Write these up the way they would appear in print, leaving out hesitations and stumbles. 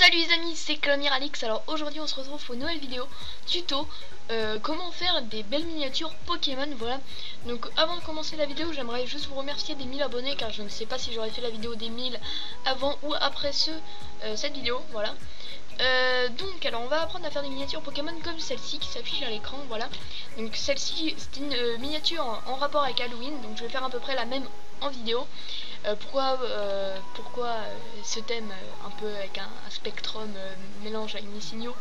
Salut les amis, c'est Clonir Alix. Alors aujourd'hui on se retrouve pour une nouvelle vidéo tuto comment faire des belles miniatures Pokémon. Voilà, donc avant de commencer la vidéo, j'aimerais juste vous remercier des 1000 abonnés, car je ne sais pas si j'aurais fait la vidéo des 1000 avant ou après cette vidéo. Voilà, donc alors on va apprendre à faire des miniatures Pokémon comme celle-ci qui s'affiche à l'écran. Voilà, donc celle-ci c'est une miniature en rapport avec Halloween, donc je vais faire à peu près la même en vidéo. Pourquoi ce thème un peu avec un spectrum mélange avec des signaux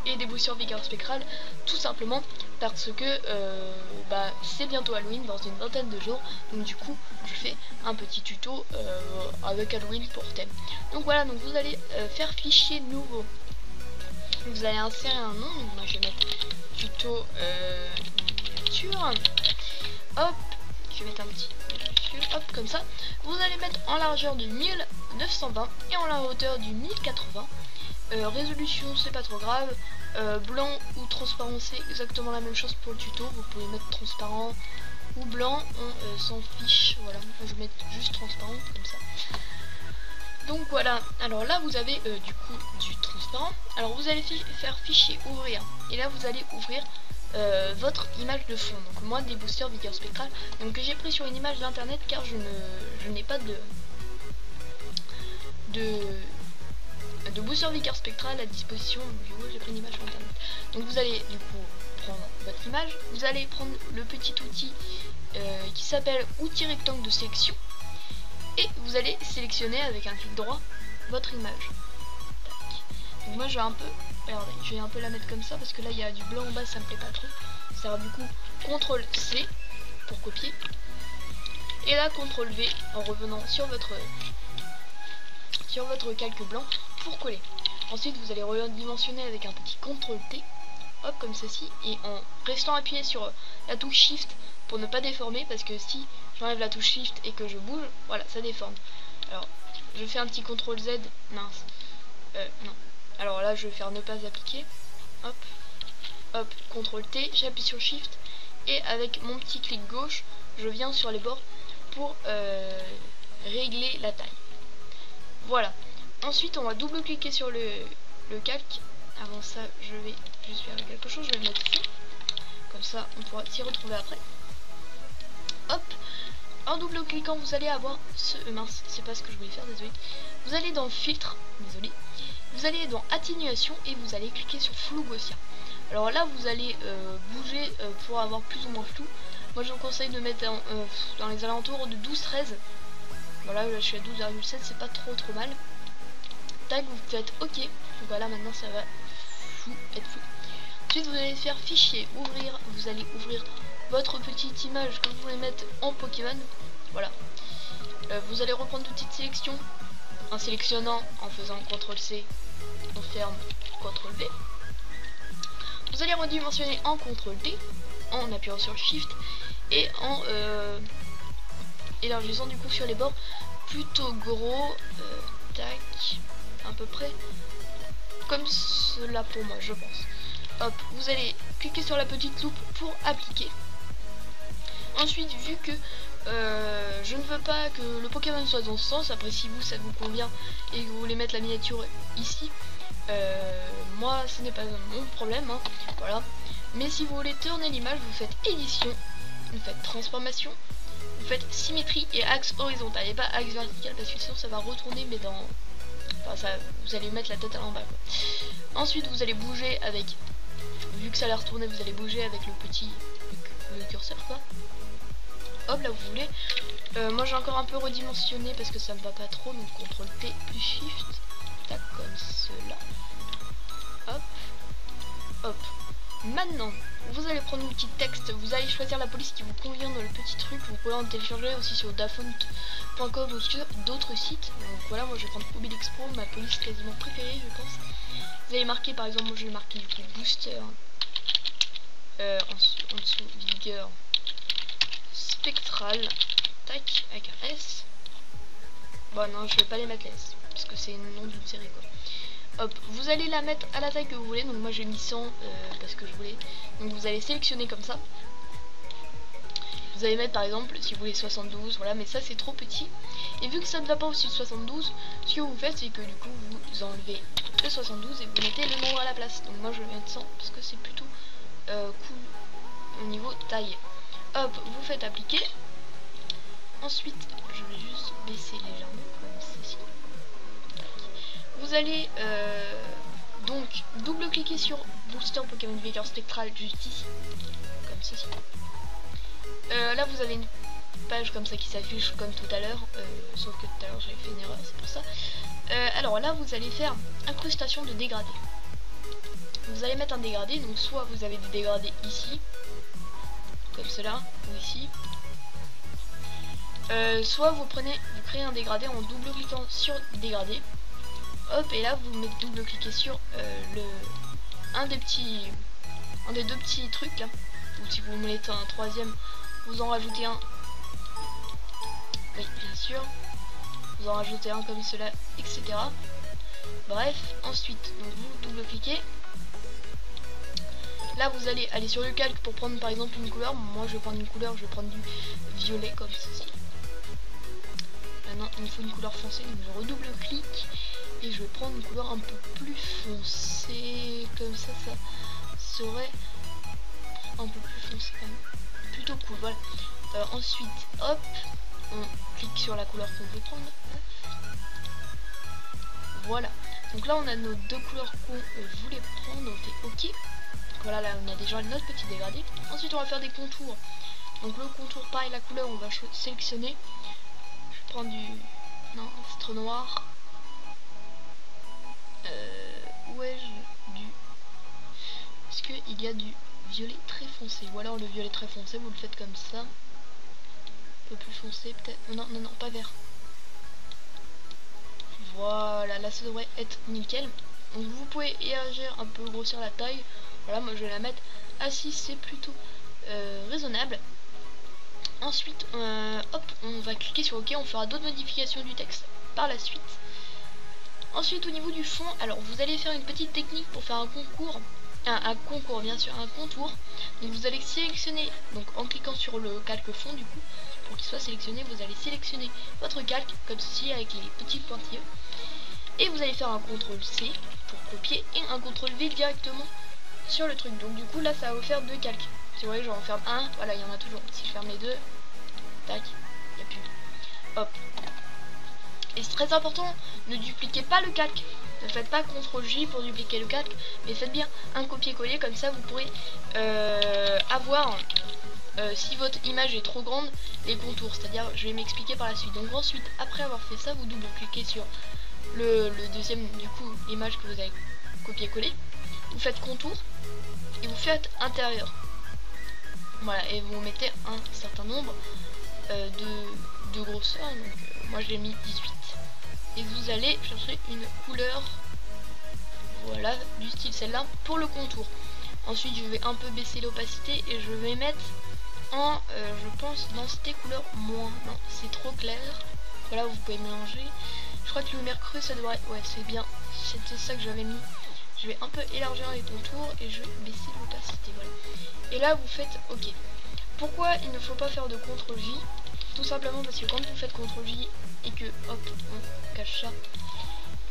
et des boosters vigueur spectrale? Tout simplement parce que c'est bientôt Halloween, dans une vingtaine de jours, donc du coup je fais un petit tuto avec Halloween pour thème. Donc voilà, donc vous allez faire fichier nouveau, vous allez insérer un nom. Donc moi je vais mettre tuto miniature, hop, je vais mettre un petit hop comme ça. Vous allez mettre en largeur du 1920 et en la hauteur du 1080. Résolution c'est pas trop grave. Blanc ou transparent c'est exactement la même chose pour le tuto. Vous pouvez mettre transparent ou blanc, on s'en fiche. Voilà, je vais mettre juste transparent comme ça. Donc voilà, alors là vous avez du coup du transparent. Alors vous allez faire fichier ouvrir, et là vous allez ouvrir votre image de fond. Donc moi des boosters vigueur spectrale, donc que j'ai pris sur une image d'internet, car je n'ai pas de booster vigueur spectrale à disposition. J'ai pris une image sur internet. Donc vous allez du coup prendre votre image, vous allez prendre le petit outil qui s'appelle outil rectangle de sélection, et vous allez sélectionner avec un clic droit votre image. Tac. Donc moi je vais un peu, regardez, je vais un peu la mettre comme ça parce que là il y a du blanc en bas, ça me plaît pas trop. Ça va du coup CTRL C pour copier, et là CTRL V en revenant sur votre calque blanc pour coller. Ensuite vous allez redimensionner avec un petit CTRL T, hop comme ceci, et en restant appuyé sur la touche Shift pour ne pas déformer, parce que si j'enlève la touche Shift et que je bouge, voilà, ça déforme. Alors je fais un petit CTRL Z, mince, non. Alors là je vais faire ne pas appliquer, hop, hop, CTRL T, j'appuie sur Shift, et avec mon petit clic gauche, je viens sur les bords pour régler la taille. Voilà. Ensuite on va double cliquer sur le calque. Avant ça je vais juste faire quelque chose, je vais le mettre ici, comme ça on pourra s'y retrouver après. Hop, en double cliquant vous allez avoir ce mince, c'est pas ce que je voulais faire, désolé. Vous allez dans filtre, désolé, vous allez dans atténuation et vous allez cliquer sur flou gaussien. Alors là vous allez bouger pour avoir plus ou moins flou. Moi je vous conseille de mettre dans les alentours de 12-13. Voilà, là je suis à 12,7, c'est pas trop mal. Tac, vous faites OK. Donc voilà, maintenant ça va être flou. Ensuite vous allez faire fichier ouvrir, vous allez ouvrir votre petite image que vous voulez mettre en Pokémon. Voilà. Vous allez reprendre l'outil de sélection en sélectionnant, en faisant CTRL C, on ferme, CTRL V. Vous allez redimensionner en CTRL D en appuyant sur Shift et en élargissant du coup sur les bords plutôt gros, tac, à peu près comme cela pour moi je pense. Hop, vous allez cliquer sur la petite loupe pour appliquer. Ensuite, vu que je ne veux pas que le Pokémon soit dans ce sens, après si vous ça vous convient et que vous voulez mettre la miniature ici, moi ce n'est pas mon problème, hein, voilà. Mais si vous voulez tourner l'image, vous faites édition, vous faites transformation, vous faites symétrie et axe horizontal et pas axe vertical, parce que sinon ça va retourner, mais dans, enfin ça, vous allez mettre la tête à l'envers. Ensuite vous allez bouger avec, vu que ça allait retourner, vous allez bouger avec le curseur quoi. Hop, là vous voulez. Moi j'ai encore un peu redimensionné parce que ça me va pas trop, donc CTRL T plus Shift, tac, comme cela. Hop, hop. Maintenant, vous allez prendre l'outil texte, vous allez choisir la police qui vous convient dans le petit truc. Vous pouvez en télécharger aussi sur dafont.com ou sur d'autres sites. Donc voilà, moi je vais prendre Obelixpro, ma police quasiment préférée je pense. Vous allez marquer par exemple, moi je vais marquer du coup booster, en dessous vigueur spectrale, tac, avec un S. Bon non, je vais pas les mettre S, parce que c'est le nom d'une série quoi. Hop, vous allez la mettre à la taille que vous voulez, donc moi j'ai mis 100 parce que je voulais. Donc vous allez sélectionner comme ça. Vous allez mettre par exemple, si vous voulez 72, voilà, mais ça c'est trop petit. Et vu que ça ne va pas au-dessus de 72, ce que vous faites c'est que du coup vous enlevez le 72 et vous mettez le nombre à la place. Donc moi je vais mettre 100 parce que c'est plutôt cool au niveau taille. Hop, vous faites appliquer. Ensuite, je vais juste baisser légèrement comme ceci. Vous allez donc double-cliquer sur Booster Pokémon Vector Spectral juste ici, comme ceci. Là vous avez une page comme ça qui s'affiche comme tout à l'heure, sauf que tout à l'heure j'avais fait une erreur, c'est pour ça. Alors là vous allez faire incrustation de dégradés. Vous allez mettre un dégradé, donc soit vous avez des dégradés ici, comme cela, ou ici. Soit vous créez un dégradé en double cliquant sur dégradé. Hop, et là vous mettez double cliquer sur un des deux petits trucs là. Ou si vous mettez un troisième, vous en rajoutez un. Oui, bien sûr. Vous en rajoutez un comme cela, etc. Bref, ensuite, donc vous double cliquez. Là vous allez aller sur le calque pour prendre par exemple une couleur. Moi je vais prendre une couleur, je vais prendre du violet comme ceci. Maintenant il me faut une couleur foncée, donc je redouble clic et je vais prendre une couleur un peu plus foncée. Comme ça, ça serait un peu plus foncé quand même. Plutôt cool, voilà. Ensuite, hop, on clique sur la couleur qu'on veut prendre. Voilà. Donc là on a nos deux couleurs qu'on voulait prendre, on fait OK. Voilà, là on a déjà notre petit dégradé. Ensuite on va faire des contours. Donc le contour, pareil, la couleur on va sélectionner. Je vais prendre du... Non, c'est trop noir. Où ai-je du... Est-ce qu'il y a du violet très foncé? Ou alors le violet très foncé, vous le faites comme ça. Un peu plus foncé peut-être. Non, non, non, pas vert. Voilà, là ça devrait être nickel. Donc vous pouvez élargir un peu, grossir la taille. Voilà, moi je vais la mettre à 6, c'est plutôt raisonnable. Ensuite, hop, on va cliquer sur OK, on fera d'autres modifications du texte par la suite. Ensuite, au niveau du fond, alors vous allez faire une petite technique pour faire un concours, bien sûr, un contour. Donc vous allez sélectionner, donc en cliquant sur le calque fond du coup, pour qu'il soit sélectionné, vous allez sélectionner votre calque comme ceci avec les petits pointilleux. Et vous allez faire un CTRL C pour copier et un CTRL V directement sur le truc. Donc du coup là ça va vous faire deux calques. Si vous voyez, je referme un, voilà, il y en a toujours. Si je ferme les deux, tac, il n'y a plus. Hop. Et c'est très important, ne dupliquez pas le calque. Ne faites pas CTRL J pour dupliquer le calque, mais faites bien un copier-coller, comme ça vous pourrez avoir, si votre image est trop grande, les contours. C'est-à-dire, je vais m'expliquer par la suite. Donc ensuite, après avoir fait ça, vous double-cliquez sur le deuxième, du coup, image que vous avez copier-coller. Vous faites contour et vous faites intérieur. Voilà, et vous mettez un certain nombre de grosseur. Donc moi je l'ai mis 18. Et vous allez chercher une couleur, voilà, du style celle-là pour le contour. Ensuite je vais un peu baisser l'opacité et je vais mettre en, je pense, densité couleur moins. Non, c'est trop clair. Voilà, vous pouvez mélanger. Je crois que le mercure ça devrait, ouais, c'est bien. C'était ça que j'avais mis. Je vais un peu élargir les contours et je vais baisser l'opacité, voilà. Et là vous faites OK. Pourquoi il ne faut pas faire de CTRL J? Tout simplement parce que quand vous faites CTRL J et que, hop, on cache ça,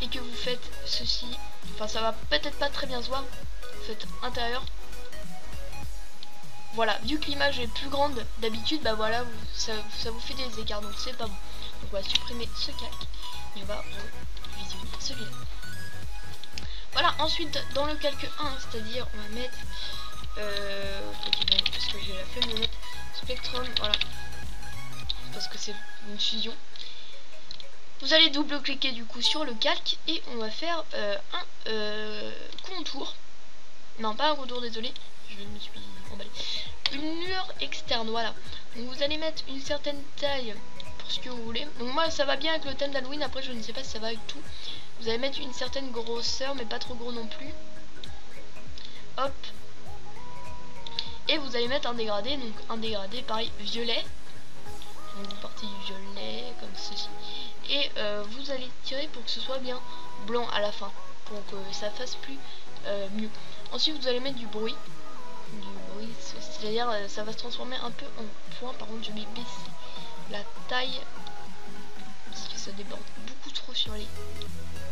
et que vous faites ceci, enfin ça va peut-être pas très bien se voir, vous faites intérieur. Voilà, vu que l'image est plus grande d'habitude, bah voilà, ça vous fait des écarts, donc c'est pas bon. Donc on va supprimer ce calque et on va visionner celui-là. Voilà, ensuite dans le calque 1, c'est-à-dire on va mettre Pokémon, parce que j'ai la flemme de mettre Spectrum, voilà, parce que c'est une fusion. Vous allez double-cliquer du coup sur le calque et on va faire un contour. Non, pas un contour, désolé, je me suis emballé. Une lueur externe, voilà. Donc vous allez mettre une certaine taille pour ce que vous voulez. Donc moi ça va bien avec le thème d'Halloween, après je ne sais pas si ça va avec tout. Vous allez mettre une certaine grosseur, mais pas trop gros non plus. Hop. Et vous allez mettre un dégradé, donc un dégradé pareil violet. Donc vous partez du violet comme ceci. Et vous allez tirer pour que ce soit bien blanc à la fin, pour que ça fasse plus mieux. Ensuite vous allez mettre du bruit. C'est-à-dire ça va se transformer un peu en point. Par contre je vais baisser la taille parce que ça déborde beaucoup trop sur les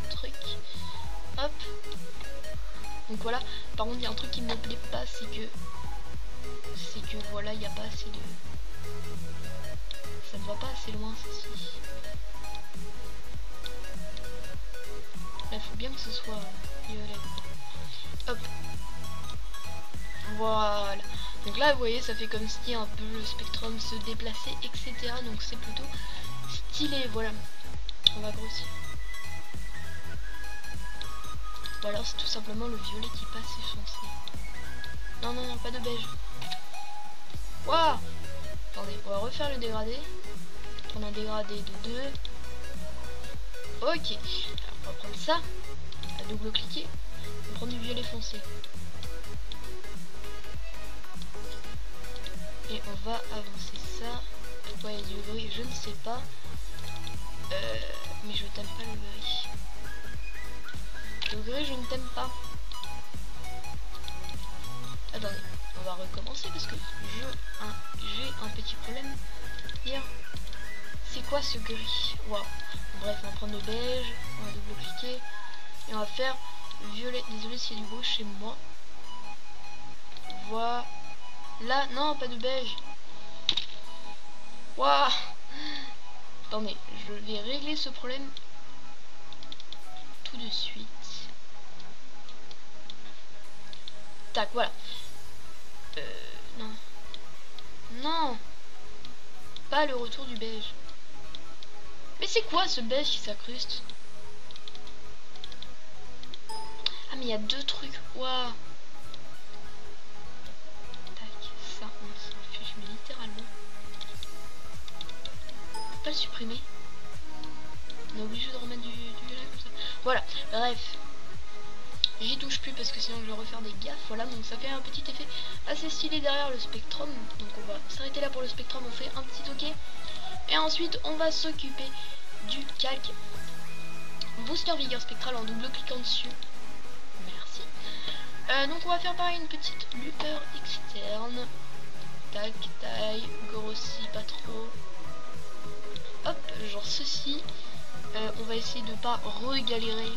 trucs. Hop, Donc voilà, par contre il y a un truc qui ne me plaît pas, c'est que voilà, il n'y a pas assez de... Ça ne va pas assez loin ceci. Il faut bien que ce soit violet. Hop. Voilà. Donc là vous voyez, ça fait comme si un peu le spectrum se déplaçait, etc. Donc c'est plutôt stylé. Voilà. On va grossir. Ou alors c'est tout simplement le violet qui passe foncé. Non, non, non, pas de beige. Waouh. Attendez, on va refaire le dégradé. Prendre un dégradé de 2. Ok. Alors, on va prendre ça. À double-cliquer. On va prendre du violet foncé. Et on va avancer ça. Pourquoi il y a du gris, je ne sais pas. Mais je t'aime pas le gris. Le gris, je ne t'aime pas. Attendez, on va recommencer parce que j'ai un petit problème hier. C'est quoi ce gris? Waouh. Bref, on va prendre le beige, on va double-cliquer et on va faire violet. Désolé s'il y a du beige chez moi. Voilà. Là, non, pas de beige. Waouh. Attendez, je vais régler ce problème tout de suite. Tac, voilà. Non. Non. Pas le retour du beige. Mais c'est quoi ce beige qui s'incruste? Ah, mais il y a deux trucs. Waouh. Tac, ça, on s'en fiche, mais littéralement. On peut pas le supprimer. On est obligé de remettre du violet comme ça. Voilà, bref. J'y touche plus parce que sinon je vais refaire des gaffes. Voilà, donc ça fait un petit effet assez stylé derrière le spectrum. Donc on va s'arrêter là pour le spectrum, on fait un petit ok. Et ensuite on va s'occuper du calque booster vigueur spectrale en double cliquant dessus. Merci. Donc on va faire pareil, une petite lueur externe. Tac, taille, grossit pas trop. Hop, genre ceci. On va essayer de pas regalérer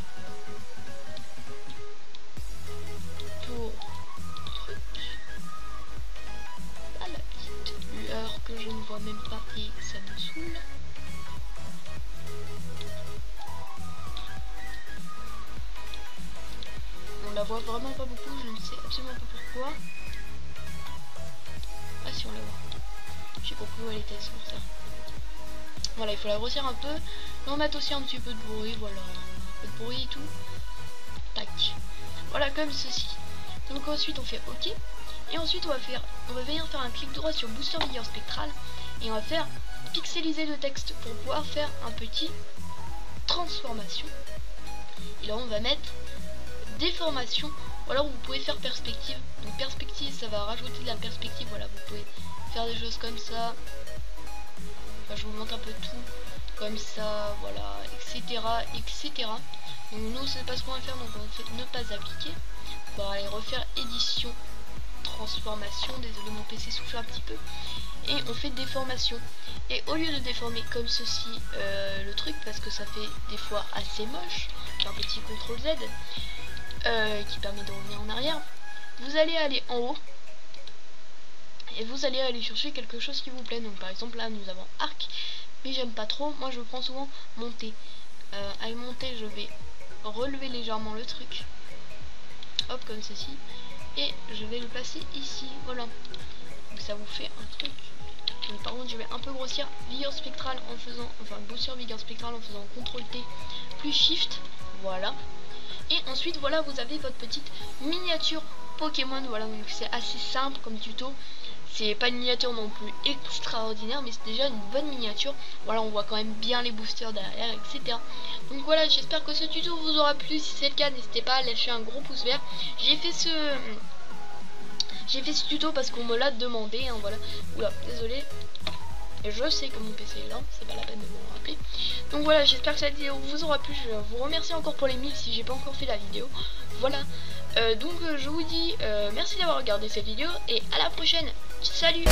pour truc. Ah, la petite lueur que je ne vois même pas et ça me saoule. On la voit vraiment pas beaucoup, je ne sais absolument pas pourquoi. Ah si, on la voit. J'ai compris où elle était, c'est pour ça. Voilà, il faut la grossir un peu. Et on met aussi un petit peu de bruit, voilà. Un peu de bruit et tout. Tac. Voilà, comme ceci. Donc ensuite on fait OK. Et ensuite on va venir faire un clic droit sur Booster Vigueur Spectral. Et on va faire pixeliser le texte pour pouvoir faire un petit transformation. Et là on va mettre déformation. Ou alors vous pouvez faire perspective. Donc perspective, ça va rajouter de la perspective. Voilà, vous pouvez faire des choses comme ça. Enfin, je vous montre un peu tout. Comme ça, voilà, etc. etc. Donc nous c'est pas ce qu'on va faire, donc on fait ne pas appliquer. On va aller refaire édition, transformation, désolé mon PC souffle un petit peu. Et on fait déformation. Et au lieu de déformer comme ceci le truc, parce que ça fait des fois assez moche, un petit CTRL Z qui permet de revenir en arrière, vous allez aller en haut et vous allez aller chercher quelque chose qui vous plaît. Donc par exemple là nous avons arc, mais j'aime pas trop, moi je prends souvent monter. Avec monter je vais relever légèrement le truc, hop comme ceci, et je vais le placer ici, voilà. Donc ça vous fait un truc. Donc, par contre je vais un peu grossir vigueur spectrale en faisant, enfin booster vigueur spectrale en faisant CTRL T plus Shift, voilà. Et ensuite voilà, vous avez votre petite miniature Pokémon, voilà. Donc c'est assez simple comme tuto. C'est pas une miniature non plus extraordinaire, mais c'est déjà une bonne miniature. Voilà, on voit quand même bien les boosters derrière, etc. Donc voilà, j'espère que ce tuto vous aura plu. Si c'est le cas, n'hésitez pas à lâcher un gros pouce vert. J'ai fait ce tuto parce qu'on me l'a demandé, hein, voilà. Oula, désolé. Et je sais que mon PC est lent, c'est pas la peine de me rappeler. Donc voilà, j'espère que cette vidéo vous aura plu. Je vous remercie encore pour les 1000 si j'ai pas encore fait la vidéo. Voilà. Donc je vous dis merci d'avoir regardé cette vidéo et à la prochaine. Salut!